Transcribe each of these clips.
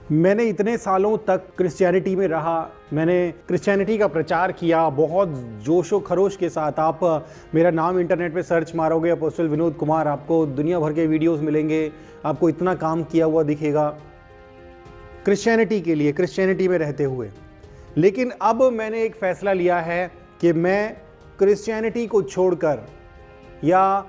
मैंने इतने सालों तक क्रिश्चियनिटी में रहा, मैंने क्रिश्चियनिटी का प्रचार किया बहुत जोशो खरोश के साथ। आप मेरा नाम इंटरनेट पे सर्च मारोगे अपोस्टल विनोद कुमार, आपको दुनिया भर के वीडियोस मिलेंगे, आपको इतना काम किया हुआ दिखेगा क्रिश्चियनिटी के लिए, क्रिश्चियनिटी में रहते हुए। लेकिन अब मैंने एक फ़ैसला लिया है कि मैं क्रिश्चियनिटी को छोड़कर या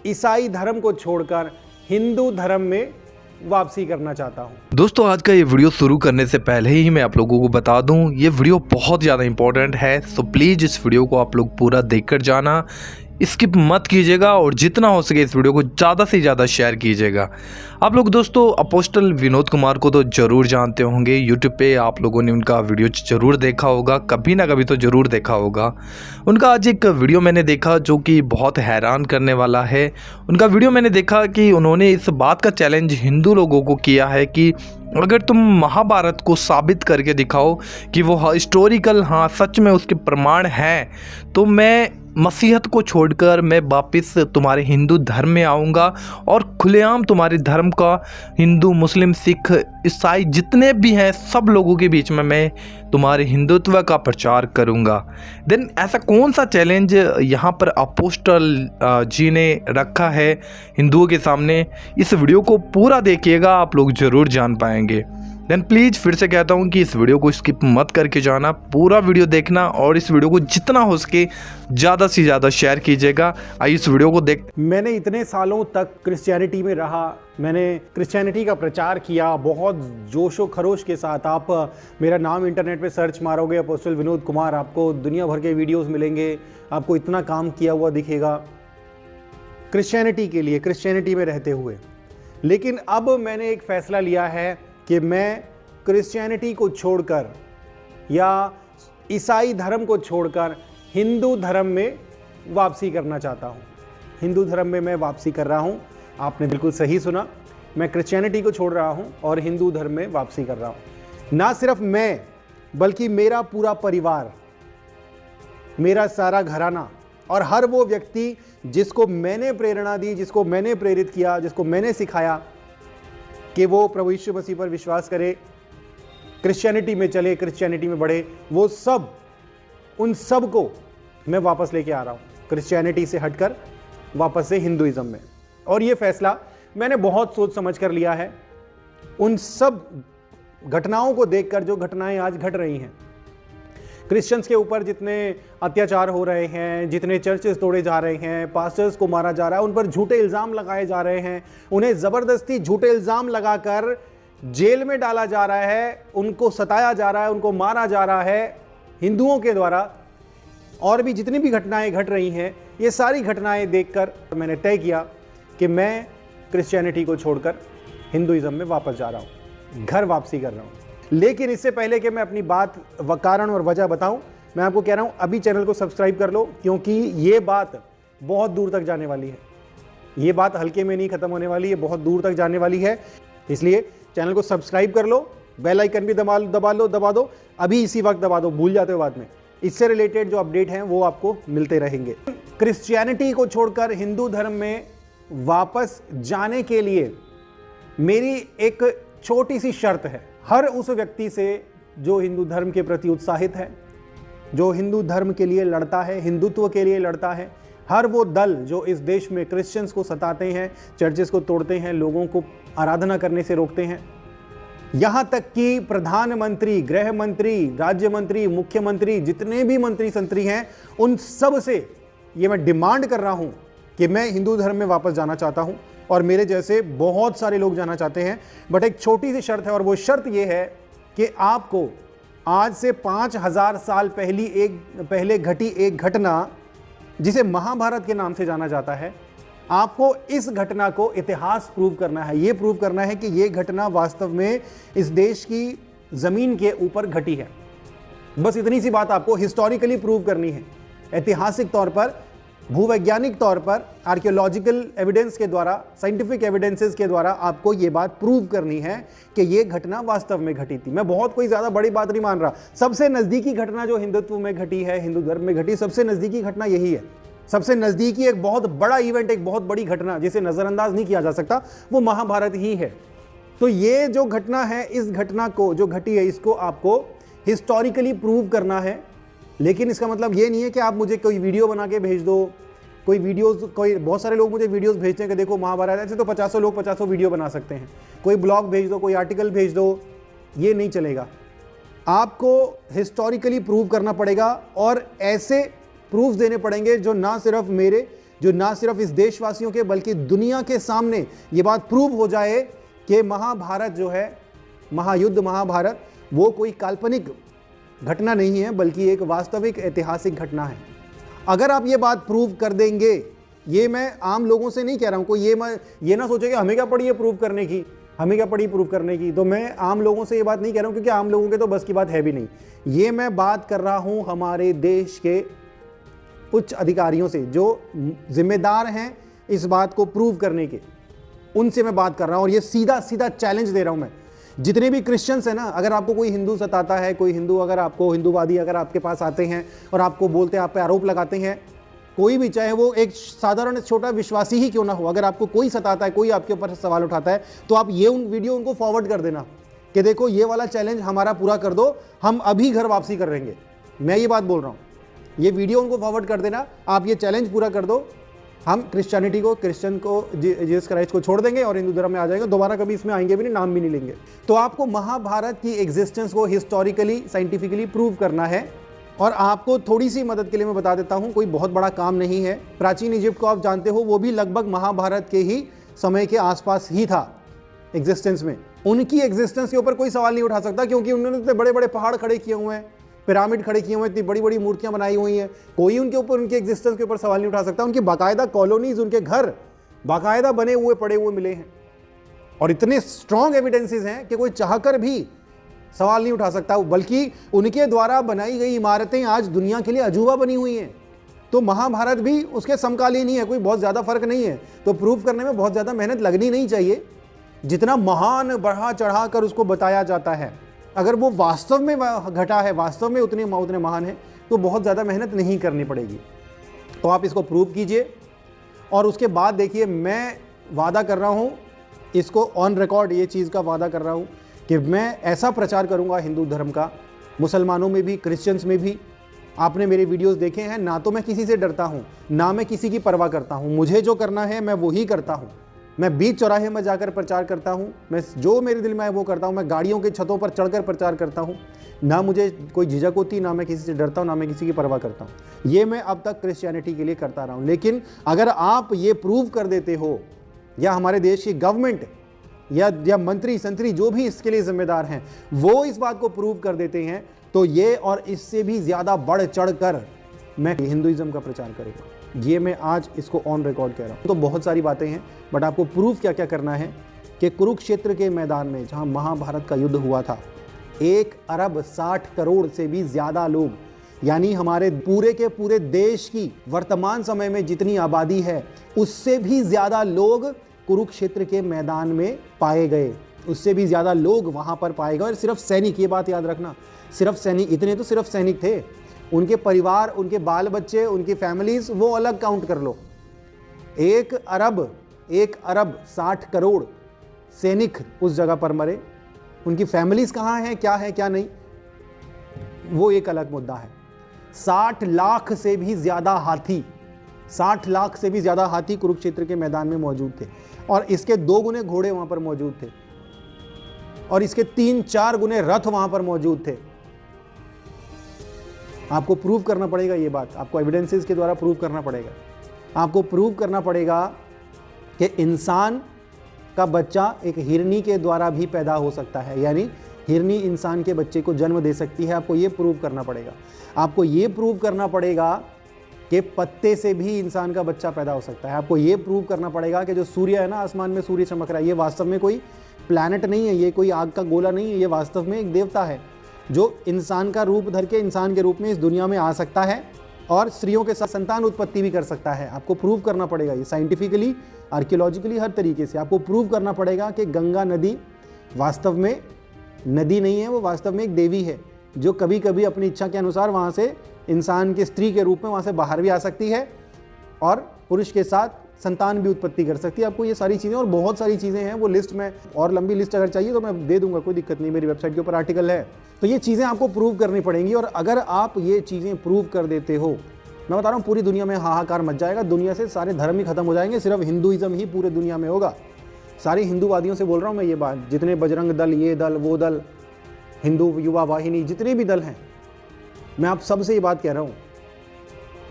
ईसाई धर्म को छोड़कर हिंदू धर्म में वापसी करना चाहता हूँ। दोस्तों, आज का ये वीडियो शुरू करने से पहले ही मैं आप लोगों को बता दूं, ये वीडियो बहुत ज़्यादा इंपॉर्टेंट है। सो प्लीज़ इस वीडियो को आप लोग पूरा देखकर जाना, स्किप मत कीजिएगा और जितना हो सके इस वीडियो को ज़्यादा से ज़्यादा शेयर कीजिएगा। आप लोग दोस्तों अपोस्टल विनोद कुमार को तो ज़रूर जानते होंगे, यूट्यूब पे आप लोगों ने उनका वीडियो ज़रूर देखा होगा, कभी ना कभी तो ज़रूर देखा होगा। उनका आज एक वीडियो मैंने देखा जो कि बहुत हैरान करने वाला है। उनका वीडियो मैंने देखा कि उन्होंने इस बात का चैलेंज हिंदू लोगों को किया है कि अगर तुम महाभारत को साबित करके दिखाओ कि वो हिस्टोरिकल, हाँ सच में उसके प्रमाण हैं, तो मैं मसीहत को छोड़कर मैं वापस तुम्हारे हिंदू धर्म में आऊँगा और खुलेआम तुम्हारे धर्म का हिंदू, मुस्लिम, सिख, ईसाई जितने भी हैं सब लोगों के बीच में मैं तुम्हारे हिंदुत्व का प्रचार करूँगा। देन ऐसा कौन सा चैलेंज यहाँ पर अपोस्टल जी ने रखा है हिंदुओं के सामने, इस वीडियो को पूरा देखिएगा, आप लोग ज़रूर जान पाएंगे। देन प्लीज़ फिर से कहता हूँ कि इस वीडियो को स्किप मत करके जाना, पूरा वीडियो देखना और इस वीडियो को जितना हो सके ज़्यादा से ज़्यादा शेयर कीजिएगा। आइए इस वीडियो को देख। मैंने इतने सालों तक क्रिश्चियनिटी में रहा, मैंने क्रिश्चियनिटी का प्रचार किया बहुत जोशो खरोश के साथ। आप मेरा नाम इंटरनेट पे सर्च मारोगे अपोस्टल विनोद कुमार, आपको दुनिया भर के वीडियोस मिलेंगे, आपको इतना काम किया हुआ दिखेगा क्रिश्चियनिटी के लिए, क्रिश्चियनिटी में रहते हुए। लेकिन अब मैंने एक फ़ैसला लिया है कि मैं क्रिश्चियनिटी को छोड़कर या ईसाई धर्म को छोड़कर हिंदू धर्म में वापसी करना चाहता हूँ। हिंदू धर्म में मैं वापसी कर रहा हूँ। आपने बिल्कुल सही सुना, मैं क्रिश्चियनिटी को छोड़ रहा हूँ और हिंदू धर्म में वापसी कर रहा हूँ। ना सिर्फ मैं बल्कि मेरा पूरा परिवार, मेरा सारा घराना और हर वो व्यक्ति जिसको मैंने प्रेरणा दी, जिसको मैंने प्रेरित किया, जिसको मैंने सिखाया कि वो प्रभु यीशु मसीह पर विश्वास करे, क्रिश्चियनिटी में चले, क्रिश्चियनिटी में बढ़े, वो सब, उन सब को मैं वापस लेके आ रहा हूँ क्रिश्चियनिटी से हटकर वापस से हिंदुइज्म में। और ये फैसला मैंने बहुत सोच समझ कर लिया है। उन सब घटनाओं को देखकर जो घटनाएं आज घट रही हैं, क्रिश्चियंस के ऊपर जितने अत्याचार हो रहे हैं, जितने चर्चेस तोड़े जा रहे हैं, पास्टर्स को मारा जा रहा है, उन पर झूठे इल्ज़ाम लगाए जा रहे हैं, उन्हें ज़बरदस्ती झूठे इल्ज़ाम लगाकर जेल में डाला जा रहा है, उनको सताया जा रहा है, उनको मारा जा रहा है हिंदुओं के द्वारा। और भी जितनी भी घटनाएं घट रही हैं, ये सारी घटनाएं देखकर मैंने तय किया कि मैं क्रिश्चियनिटी को छोड़कर हिंदुइज्म में वापस जा रहा हूँ, घर वापसी कर रहा हूँ। लेकिन इससे पहले कि मैं अपनी बात कारण और वजह बताऊं, मैं आपको कह रहा हूं अभी चैनल को सब्सक्राइब कर लो, क्योंकि ये बात बहुत दूर तक जाने वाली है। ये बात हल्के में नहीं खत्म होने वाली है, बहुत दूर तक जाने वाली है। इसलिए चैनल को सब्सक्राइब कर लो, बेल आइकन भी दबा दो, अभी इसी वक्त दबा दो, भूल जाते हो बाद में। इससे रिलेटेड जो अपडेट हैं वो आपको मिलते रहेंगे। क्रिश्चियनिटी को छोड़कर हिंदू धर्म में वापस जाने के लिए मेरी एक छोटी सी शर्त है। हर उस व्यक्ति से जो हिंदू धर्म के प्रति उत्साहित है, जो हिंदू धर्म के लिए लड़ता है, हिंदुत्व के लिए लड़ता है, हर वो दल जो इस देश में क्रिश्चियंस को सताते हैं, चर्चेस को तोड़ते हैं, लोगों को आराधना करने से रोकते हैं, यहाँ तक कि प्रधानमंत्री, गृह मंत्री, राज्य मंत्री, मुख्यमंत्री, जितने भी मंत्री संतरी हैं, उन सब से ये मैं डिमांड कर रहा हूँ कि मैं हिंदू धर्म में वापस जाना चाहता हूँ। और मेरे जैसे बहुत सारे लोग जाना चाहते हैं, बट एक छोटी सी शर्त है, और वो शर्त ये है कि आपको आज से 5000 साल पहले घटी एक घटना जिसे महाभारत के नाम से जाना जाता है, आपको इस घटना को इतिहास प्रूव करना है। ये प्रूव करना है कि ये घटना वास्तव में इस देश की ज़मीन के ऊपर घटी है। बस इतनी सी बात आपको हिस्टोरिकली प्रूव करनी है, ऐतिहासिक तौर पर, भूवैज्ञानिक तौर पर, आर्कियोलॉजिकल एविडेंस के द्वारा, साइंटिफिक एविडेंसेस के द्वारा आपको ये बात प्रूव करनी है कि ये घटना वास्तव में घटी थी। मैं बहुत कोई ज़्यादा बड़ी बात नहीं मान रहा। सबसे नज़दीकी घटना जो हिंदुत्व में घटी है, हिंदू धर्म में घटी, सबसे नज़दीकी घटना यही है। सबसे नज़दीकी एक बहुत बड़ा इवेंट, एक बहुत बड़ी घटना जिसे नज़रअंदाज नहीं किया जा सकता, वो महाभारत ही है। तो ये जो घटना है, इस घटना को जो घटी है इसको आपको हिस्टोरिकली प्रूव करना है। लेकिन इसका मतलब ये नहीं है कि आप मुझे कोई वीडियो बना के भेज दो, कोई बहुत सारे लोग मुझे वीडियोस भेजते हैं कि देखो महाभारत, ऐसे तो 50 लोग 50 वीडियो बना सकते हैं, कोई ब्लॉग भेज दो, कोई आर्टिकल भेज दो, ये नहीं चलेगा। आपको हिस्टोरिकली प्रूव करना पड़ेगा और ऐसे प्रूफ देने पड़ेंगे जो ना सिर्फ इस देशवासियों के बल्कि दुनिया के सामने ये बात प्रूव हो जाए कि महाभारत जो है, महायुद्ध महाभारत, वो कोई काल्पनिक घटना नहीं है बल्कि एक वास्तविक ऐतिहासिक घटना है। अगर आप ये बात प्रूव कर देंगे, ये मैं आम लोगों से नहीं कह रहा हूं, कोई ये ना सोचे कि हमें क्या पड़ी है प्रूव करने की, तो मैं आम लोगों से ये बात नहीं कह रहा हूं क्योंकि आम लोगों के तो बस की बात है भी नहीं। ये मैं बात कर रहा हूं हमारे देश के उच्च अधिकारियों से जो जिम्मेदार हैं इस बात को प्रूव करने के, उनसे मैं बात कर रहा हूं। और ये सीधा सीधा चैलेंज दे रहा हूं मैं, जितने भी क्रिश्चियंस हैं ना, अगर आपको कोई हिंदू सताता है, कोई हिंदू अगर आपको हिंदूवादी अगर आपके पास आते हैं और आपको बोलते हैं, आप पे आरोप लगाते हैं, कोई भी, चाहे वो एक साधारण छोटा विश्वासी ही क्यों ना हो, अगर आपको कोई सताता है, कोई आपके ऊपर सवाल उठाता है, तो आप ये वीडियो उनको फॉरवर्ड कर देना कि देखो ये वाला चैलेंज हमारा पूरा कर दो, हम अभी घर वापसी कर लेंगे। मैं ये बात बोल रहा हूँ, ये वीडियो उनको फॉरवर्ड कर देना, आप ये चैलेंज पूरा कर दो, हम क्रिश्चियन को जीसस क्राइस्ट को छोड़ देंगे और हिंदू धर्म में आ जाएंगे, दोबारा कभी इसमें आएंगे भी नहीं, नाम भी नहीं लेंगे। तो आपको महाभारत की एग्जिस्टेंस को हिस्टोरिकली साइंटिफिकली प्रूव करना है। और आपको थोड़ी सी मदद के लिए मैं बता देता हूं, कोई बहुत बड़ा काम नहीं है। प्राचीन इजिप्ट को आप जानते हो, वो भी लगभग महाभारत के ही समय के आसपास ही था एग्जिस्टेंस में। उनकी एग्जिस्टेंस के ऊपर कोई सवाल नहीं उठा सकता क्योंकि उन्होंने इतने बड़े बड़े पहाड़ खड़े किए हुए हैं, पिरामिड खड़े किए हुए हैं, इतनी बड़ी बड़ी मूर्तियां बनाई हुई हैं, कोई उनके ऊपर उनकी एग्जिस्टेंस के ऊपर सवाल नहीं उठा सकता। उनके बाकायदा कॉलोनीज, उनके घर बाकायदा बने हुए पड़े हुए मिले हैं और इतने स्ट्रॉन्ग एविडेंसेस हैं कि कोई चाहकर भी सवाल नहीं उठा सकता, बल्कि उनके द्वारा बनाई गई इमारतें आज दुनिया के लिए अजूबा बनी हुई हैं। तो महाभारत भी उसके समकालीन ही है, कोई बहुत ज़्यादा फर्क नहीं है। तो प्रूफ करने में बहुत ज़्यादा मेहनत लगनी नहीं चाहिए, जितना महान बढ़ा चढ़ा कर उसको बताया जाता है। अगर वो वास्तव में घटा है, वास्तव में उतने महान है, तो बहुत ज़्यादा मेहनत नहीं करनी पड़ेगी। तो आप इसको प्रूव कीजिए और उसके बाद देखिए, मैं वादा कर रहा हूँ, इसको ऑन रिकॉर्ड ये चीज़ का वादा कर रहा हूँ कि मैं ऐसा प्रचार करूंगा हिंदू धर्म का, मुसलमानों में भी, क्रिश्चियंस में भी। आपने मेरे वीडियोस देखे हैं, ना तो मैं किसी से डरता हूं, ना मैं किसी की परवाह करता हूं। मुझे जो करना है मैं वो ही करता हूं। मैं बीच चौराहे में जाकर प्रचार करता हूं, मैं जो मेरे दिल में है वो करता हूं। मैं गाड़ियों के छतों पर चढ़कर प्रचार करता हूं, ना मुझे कोई झिझक होती, ना मैं किसी से डरता हूं, ना मैं किसी की परवाह करता हूं। ये मैं अब तक क्रिश्चियनिटी के लिए करता रहा हूं। लेकिन अगर आप ये प्रूव कर देते हो, या हमारे देश की गवर्नमेंट या मंत्री संतरी जो भी इसके लिए जिम्मेदार हैं, वो इस बात को प्रूव कर देते हैं, तो ये और इससे भी ज़्यादा बढ़ चढ़ कर मैं हिंदुइज्म का प्रचार करूँगा। ये मैं आज इसको ऑन रिकॉर्ड कह रहा हूँ। तो बहुत सारी बातें हैं, बट आपको प्रूफ क्या क्या करना है कि कुरुक्षेत्र के मैदान में जहाँ महाभारत का युद्ध हुआ था, 1 अरब 60 करोड़ से भी ज़्यादा लोग, यानी हमारे पूरे के पूरे देश की वर्तमान समय में जितनी आबादी है उससे भी ज़्यादा लोग कुरुक्षेत्र के मैदान में पाए गए, उससे भी ज़्यादा लोग वहाँ पर पाए गए। और सिर्फ सैनिक, ये बात याद रखना, सिर्फ सैनिक, इतने तो सिर्फ सैनिक थे, उनके परिवार, उनके बाल बच्चे, उनकी फैमिलीज, वो अलग काउंट कर लो। 1 अरब 60 करोड़ सैनिक उस जगह पर मरे। उनकी फैमिलीज कहाँ हैं, क्या है क्या नहीं, वो एक अलग मुद्दा है। 60 लाख से भी ज़्यादा हाथी, 60 लाख से भी ज़्यादा हाथी कुरुक्षेत्र के मैदान में मौजूद थे, और इसके 2 गुने घोड़े वहाँ पर मौजूद थे, और इसके 3-4 गुने रथ वहाँ पर मौजूद थे। आपको प्रूव करना पड़ेगा ये बात, आपको एविडेंसेस के द्वारा प्रूव करना पड़ेगा। आपको प्रूव करना पड़ेगा कि इंसान का बच्चा एक हिरनी के द्वारा भी पैदा हो सकता है, यानी हिरनी इंसान के बच्चे को जन्म दे सकती है। आपको ये प्रूव करना पड़ेगा। आपको ये प्रूव करना पड़ेगा कि पत्ते से भी इंसान का बच्चा पैदा हो सकता है। आपको ये प्रूव करना पड़ेगा कि जो सूर्य है ना, आसमान में सूर्य चमक रहा है, ये वास्तव में कोई प्लैनेट नहीं है, ये कोई आग का गोला नहीं है, ये वास्तव में एक देवता है जो इंसान का रूप धर के इंसान के रूप में इस दुनिया में आ सकता है और स्त्रियों के साथ संतान उत्पत्ति भी कर सकता है। आपको प्रूव करना पड़ेगा ये साइंटिफिकली, आर्कियोलॉजिकली, हर तरीके से आपको प्रूव करना पड़ेगा कि गंगा नदी वास्तव में नदी नहीं है, वो वास्तव में एक देवी है जो कभी कभी अपनी इच्छा के अनुसार वहाँ से इंसान की स्त्री के रूप में वहाँ से बाहर भी आ सकती है और पुरुष के साथ संतान भी उत्पत्ति कर सकती है। आपको ये सारी चीज़ें और बहुत सारी चीज़ें हैं, वो लिस्ट में और लंबी लिस्ट अगर चाहिए तो मैं दे दूंगा, कोई दिक्कत नहीं, मेरी वेबसाइट के ऊपर आर्टिकल है। तो ये चीज़ें आपको प्रूव करनी पड़ेंगी और अगर आप ये चीज़ें प्रूव कर देते हो, मैं बता रहा हूँ पूरी दुनिया में हाहाकार मच जाएगा, दुनिया से सारे धर्म ही खत्म हो जाएंगे, सिर्फ हिंदुइज्म ही पूरे दुनिया में होगा। सारे हिंदूवादियों से बोल रहा हूँ मैं ये बात, जितने बजरंग दल, ये दल, वो दल, हिंदू युवा वाहिनी, जितने भी दल हैं, मैं आप सबसे ये बात कह रहा हूँ।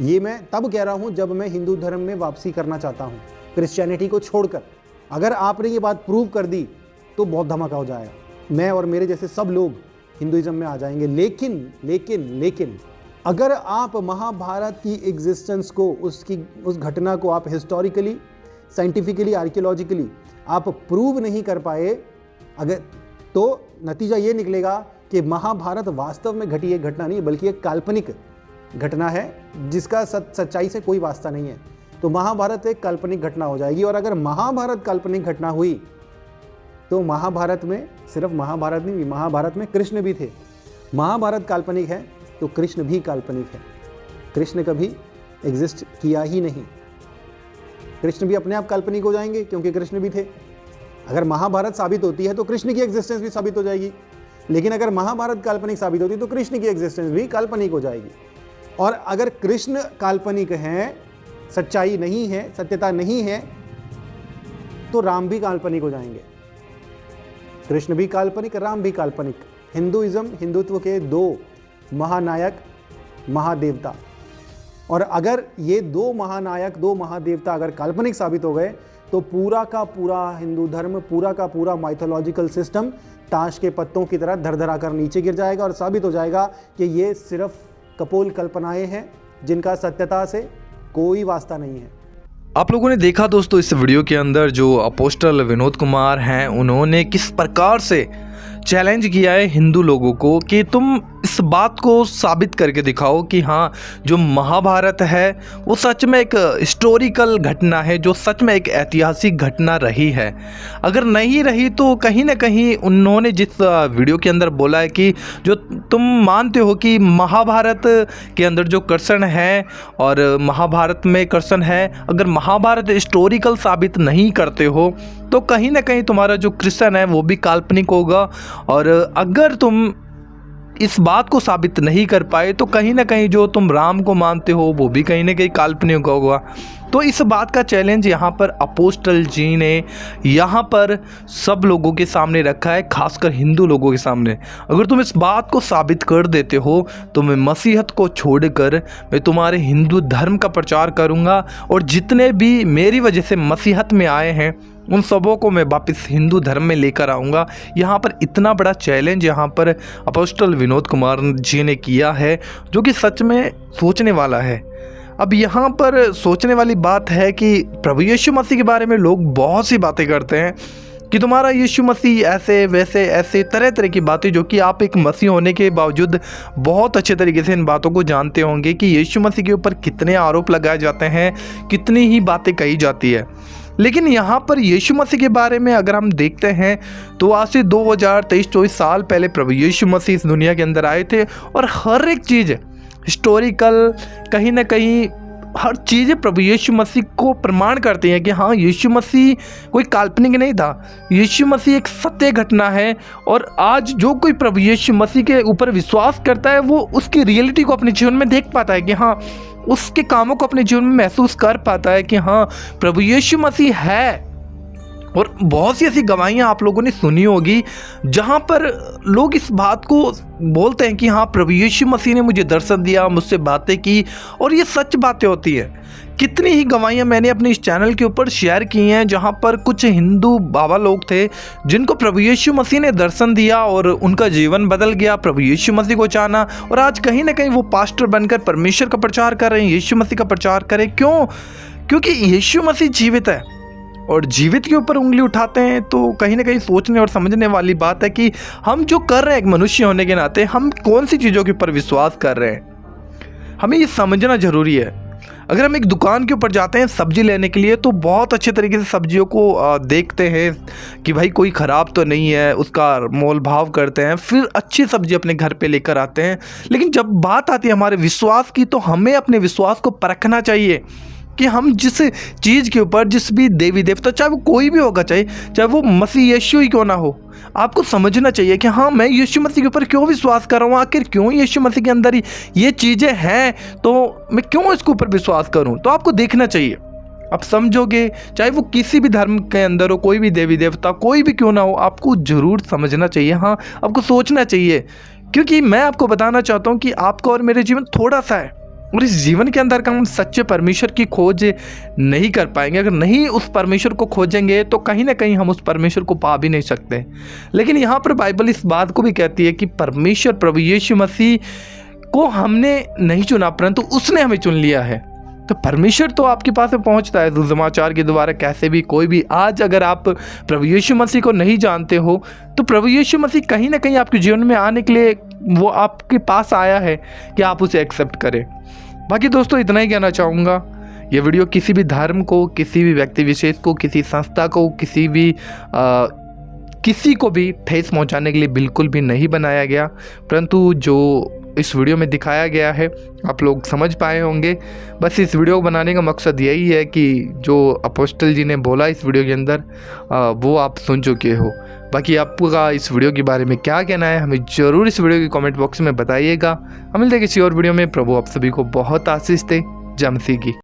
ये मैं तब कह रहा हूँ जब मैं हिंदू धर्म में वापसी करना चाहता हूँ, क्रिश्चियनिटी को छोड़कर। अगर आपने ये बात प्रूव कर दी तो बहुत धमाका हो जाएगा, मैं और मेरे जैसे सब लोग हिंदुइज्म में आ जाएंगे। लेकिन अगर आप महाभारत की एग्जिस्टेंस को, उस घटना को आप हिस्टोरिकली, साइंटिफिकली, आर्कियोलॉजिकली आप प्रूव नहीं कर पाए, अगर तो नतीजा ये निकलेगा कि महाभारत वास्तव में घटी एक घटना नहीं बल्कि एक काल्पनिक घटना है जिसका सच्चाई से कोई वास्ता नहीं है। तो महाभारत एक काल्पनिक घटना हो जाएगी। और अगर महाभारत काल्पनिक घटना हुई तो महाभारत में सिर्फ महाभारत नहीं, महाभारत में कृष्ण भी थे। महाभारत काल्पनिक है तो कृष्ण भी काल्पनिक है। कृष्ण कभी एग्जिस्ट किया ही नहीं। कृष्ण भी अपने आप काल्पनिक हो जाएंगे क्योंकि कृष्ण भी थे। अगर महाभारत साबित होती है तो कृष्ण की एग्जिस्टेंस भी साबित हो जाएगी, लेकिन अगर महाभारत काल्पनिक साबित होती तो कृष्ण की एग्जिस्टेंस भी काल्पनिक हो जाएगी। और अगर कृष्ण काल्पनिक हैं, सच्चाई नहीं है, सत्यता नहीं है, तो राम भी काल्पनिक हो जाएंगे। कृष्ण भी काल्पनिक, राम भी काल्पनिक। हिंदुइज्म, हिंदुत्व के दो महानायक, महादेवता, और अगर ये दो महानायक, दो महादेवता अगर काल्पनिक साबित हो गए तो पूरा का पूरा हिंदू धर्म, पूरा का पूरा माइथोलॉजिकल सिस्टम ताश के पत्तों की तरह धर कर नीचे गिर जाएगा और साबित हो जाएगा कि ये सिर्फ कपोल कल्पनाएं हैं जिनका सत्यता से कोई वास्ता नहीं है। आप लोगों ने देखा दोस्तों इस वीडियो के अंदर जो अपोस्टल विनोद कुमार हैं, उन्होंने किस प्रकार से चैलेंज किया है हिंदू लोगों को कि तुम इस बात को साबित करके दिखाओ कि हाँ, जो महाभारत है वो सच में एक हिस्टोरिकल घटना है, जो सच में एक ऐतिहासिक घटना रही है। अगर नहीं रही तो कहीं ना कहीं उन्होंने जिस वीडियो के अंदर बोला है कि जो तुम मानते हो कि महाभारत के अंदर जो कृष्ण है और महाभारत में कृष्ण है, अगर महाभारत हिस्टोरिकल साबित नहीं करते हो तो कहीं ना कहीं तुम्हारा जो कृष्ण है वो भी काल्पनिक होगा। और अगर तुम इस बात को साबित नहीं कर पाए तो कहीं ना कहीं जो तुम राम को मानते हो वो भी कहीं ना कहीं काल्पनिक होगा। तो इस बात का चैलेंज यहाँ पर अपोस्टल जी ने यहाँ पर सब लोगों के सामने रखा है, खासकर हिंदू लोगों के सामने। अगर तुम इस बात को साबित कर देते हो तो मैं मसीहत को छोड़कर मैं तुम्हारे हिंदू धर्म का प्रचार करूँगा और जितने भी मेरी वजह से मसीहत में आए हैं उन सबों को मैं वापस हिंदू धर्म में लेकर आऊँगा। यहाँ पर इतना बड़ा चैलेंज यहाँ पर अपोस्टल विनोद कुमार जी ने किया है जो कि सच में सोचने वाला है। अब यहाँ पर सोचने वाली बात है कि प्रभु यीशु मसीह के बारे में लोग बहुत सी बातें करते हैं कि तुम्हारा यीशु मसीह ऐसे वैसे ऐसे तरह तरह की बातें, जो कि आप एक मसीह होने के बावजूद बहुत अच्छे तरीके से इन बातों को जानते होंगे कि यीशु मसीह के ऊपर कितने आरोप लगाए जाते हैं, कितनी ही बातें कही जाती है। लेकिन यहाँ पर यीशु मसीह के बारे में अगर हम देखते हैं तो आज से 2023-24 साल पहले प्रभु यीशु मसीह इस दुनिया के अंदर आए थे और हर एक चीज़ हिस्टोरिकल, कहीं ना कहीं हर चीज़ें प्रभु यीशु मसीह को प्रमाण करती हैं कि हाँ, यीशु मसीह कोई काल्पनिक नहीं था, यीशु मसीह एक सत्य घटना है। और आज जो कोई प्रभु यीशु मसीह के ऊपर विश्वास करता है वो उसकी रियलिटी को अपने जीवन में देख पाता है कि हाँ, उसके कामों को अपने जीवन में महसूस कर पाता है कि हाँ, प्रभु यीशु मसीह है। और बहुत सी ऐसी गवाहियाँ आप लोगों ने सुनी होगी जहाँ पर लोग इस बात को बोलते हैं कि हाँ, प्रभु यीशु मसीह ने मुझे दर्शन दिया, मुझसे बातें की, और ये सच बातें होती हैं। कितनी ही गवाहियाँ मैंने अपने इस चैनल के ऊपर शेयर की हैं जहाँ पर कुछ हिंदू बाबा लोग थे जिनको प्रभु यीशु मसीह ने दर्शन दिया और उनका जीवन बदल गया, प्रभु यीशु मसीह को जाना, और आज कहीं ना कहीं वो पास्टर बनकर परमेश्वर का प्रचार कर रहे हैं, यीशु मसीह का प्रचार करें। क्यों? क्योंकि यीशु मसीह जीवित है। और जीवित के ऊपर उंगली उठाते हैं तो कहीं ना कहीं सोचने और समझने वाली बात है कि हम जो कर रहे हैं एक मनुष्य होने के नाते, हम कौन सी चीज़ों के ऊपर विश्वास कर रहे हैं, हमें ये समझना ज़रूरी है। अगर हम एक दुकान के ऊपर जाते हैं सब्जी लेने के लिए तो बहुत अच्छे तरीके से सब्जियों को देखते हैं कि भाई कोई ख़राब तो नहीं है, उसका मोल भाव करते हैं, फिर अच्छी सब्जी अपने घर पे लेकर आते हैं। लेकिन जब बात आती है हमारे विश्वास की तो हमें अपने विश्वास को परखना चाहिए कि हम जिस चीज़ के ऊपर, जिस भी देवी देवता, चाहे वो कोई भी होगा, चाहे वो मसीह यीशु ही क्यों ना हो, आपको समझना चाहिए कि हाँ, मैं यीशु मसीह के ऊपर क्यों विश्वास कर रहा हूँ, आखिर क्यों यीशु मसीह के अंदर ही ये चीज़ें हैं, तो मैं क्यों इसके ऊपर विश्वास करूँ। तो आपको देखना चाहिए, आप समझोगे, चाहे वो किसी भी धर्म के अंदर हो, कोई भी देवी देवता कोई भी क्यों ना हो, आपको ज़रूर समझना चाहिए, हाँ आपको सोचना चाहिए। क्योंकि मैं आपको बताना चाहता हूँ कि आपका और मेरे जीवन थोड़ा सा है, और इस जीवन के अंदर हम सच्चे परमेश्वर की खोज नहीं कर पाएंगे। अगर नहीं उस परमेश्वर को खोजेंगे तो कहीं ना कहीं हम उस परमेश्वर को पा भी नहीं सकते। लेकिन यहाँ पर बाइबल इस बात को भी कहती है कि परमेश्वर प्रभु यीशु मसीह को हमने नहीं चुना, परंतु उसने हमें चुन लिया है। तो परमेश्वर तो आपके पास में पहुंचता है सुसमाचार के द्वारा, कैसे भी, कोई भी। आज अगर आप प्रभु यीशु मसीह को नहीं जानते हो तो प्रभु यीशु मसीह कहीं ना कहीं आपके जीवन में आने के लिए वो आपके पास आया है कि आप उसे एक्सेप्ट करें। बाकी दोस्तों इतना ही कहना चाहूँगा, ये वीडियो किसी भी धर्म को, किसी भी व्यक्ति विशेष को, किसी संस्था को, किसी को भी ठेस पहुंचाने के लिए बिल्कुल भी नहीं बनाया गया, परंतु जो इस वीडियो में दिखाया गया है आप लोग समझ पाए होंगे। बस इस वीडियो को बनाने का मकसद यही है कि जो अपोस्टल जी ने बोला इस वीडियो के अंदर वो आप सुन चुके हो। बाकी आपका इस वीडियो के बारे में क्या कहना है हमें ज़रूर इस वीडियो के कमेंट बॉक्स में बताइएगा। हम मिलते हैं किसी और वीडियो में। प्रभु आप सभी को बहुत आशीष दे। जय मसीह की।